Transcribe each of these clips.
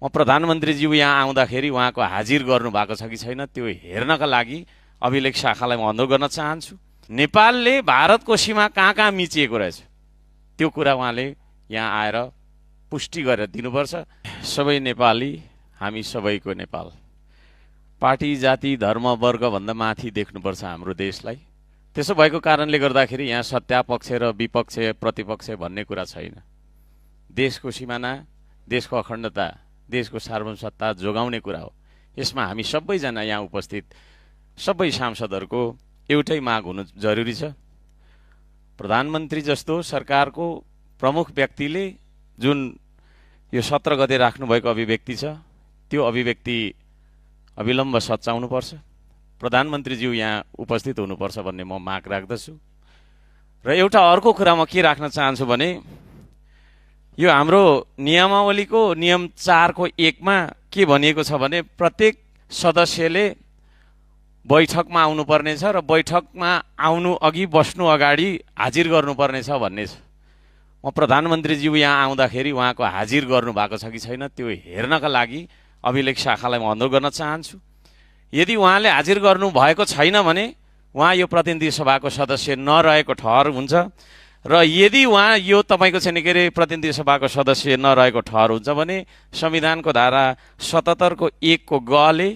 म प्रधानमन्त्रीज्यू यहाँ आउँदाखेरि उहाँको हाजिर गर्नुभएको छ कि छैन त्यो हेर्नका लागि अभिलेख शाखालाई म अनुरोध गर्न चाहन्छु। नेपालले भारतको सीमा कहाँ कहाँ मिचिएको रहेछ त्यो कुरा उहाँले यहाँ आएर पुष्टि गरेर दिनुपर्छ। सबै नेपाली हामी सबैको नेपाल, पार्टी जाति धर्म वर्गभन्दा माथि देख्नुपर्छ हाम्रो देशलाई। त्यसो भएको कारणले गर्दाखेरि यहाँ सत्तापक्ष र विपक्ष प्रतिपक्ष भन्ने कुरा छैन। देशको सिमाना, देशको अखण्डता, देशको सार्वभौमसत्ता जोगाउने कुरा हो। यसमा हामी सबैजना यहाँ उपस्थित सबै सांसदहरूको एउटै माग हुनु जरुरी छ। प्रधानमन्त्री जस्तो सरकारको प्रमुख व्यक्तिले जुन यो 17 गते राख्नुभएको अभिव्यक्ति छ त्यो अभिव्यक्ति अविलम्ब सच्याउनुपर्छ। प्रधानमन्त्रीज्यू यहाँ उपस्थित हुनुपर्छ भन्ने म माग राख्दछु। र एउटा अर्को कुरा म के राख्न चाहन्छु भने यो हाम्रो नियमावलीको नियम 4 को 1 मा के भनिएको छ भने प्रत्येक सदस्यले बैठकमा आउनुपर्ने छ र बैठकमा आउनु अघि बस्नु अगाडि हाजिर गर्नुपर्ने छ भन्ने छ। म प्रधानमन्त्रीज्यू यहाँ आउँदाखेरि उहाँको हाजिर गर्नुभएको छ कि छैन त्यो हेर्नका लागि अभिलेख शाखालाई म अनुरोध गर्न चाहन्छु। यदि उहाँले हाजिर गर्नु भएको छैन भने उहाँ यो प्रतिनिधि सभाको सदस्य नरहेको ठहर हुन्छ र यदि उहाँ यो तपाईँको छैन के अरे प्रतिनिधि सभाको सदस्य नरहेको ठहर हुन्छ भने संविधानको धारा 77 को 1 को ग ले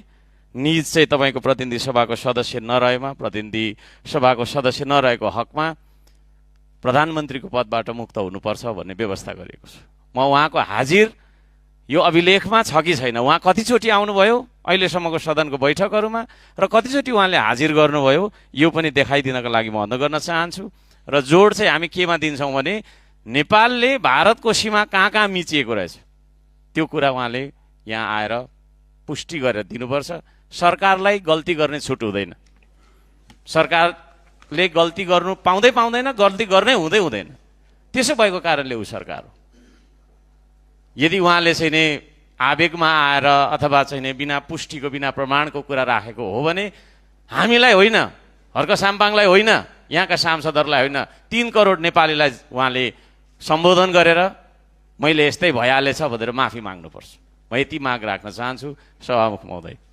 निज चाहिँ तपाईँको प्रतिनिधि सभाको सदस्य नरहेमा प्रतिनिधि सभाको सदस्य नरहेको हकमा प्रधानमन्त्रीको पदबाट मुक्त हुनुपर्छ भन्ने व्यवस्था गरिएको छ। म उहाँको हाजिर यो अभिलेखमा छ कि छैन, उहाँ कतिचोटि आउनुभयो अहिलेसम्मको सदनको बैठकहरूमा र कतिचोटि उहाँले हाजिर गर्नुभयो यो पनि देखाइदिनको लागि म अनुरोध गर्न चाहन्छु। र जोड चाहिँ हामी केमा दिन्छौँ भने नेपालले भारतको सीमा कहाँ कहाँ मिचिएको रहेछ त्यो कुरा उहाँले यहाँ आएर पुष्टि गरेर दिनुपर्छ। सरकारलाई गल्ती गर्ने छुट हुँदैन, सरकारले गल्ती गर्नु पाउँदैन, गल्ती गर्नै हुँदैन। त्यसो भएको कारणले ऊ सरकार हो। यदि उहाँले चाहिँ नि आवेगमा आएर अथवा चाहिँ नि बिना पुष्टिको बिना प्रमाणको कुरा राखेको हो भने हामीलाई होइन, हर्क साम्पाङलाई होइन, यहाँका सांसदहरूलाई होइन, 3 करोड नेपालीलाई उहाँले सम्बोधन गरेर मैले यस्तै भइहालेछ भनेर माफी माग्नुपर्छ। म यति माग राख्न चाहन्छु। सभामुख महोदय।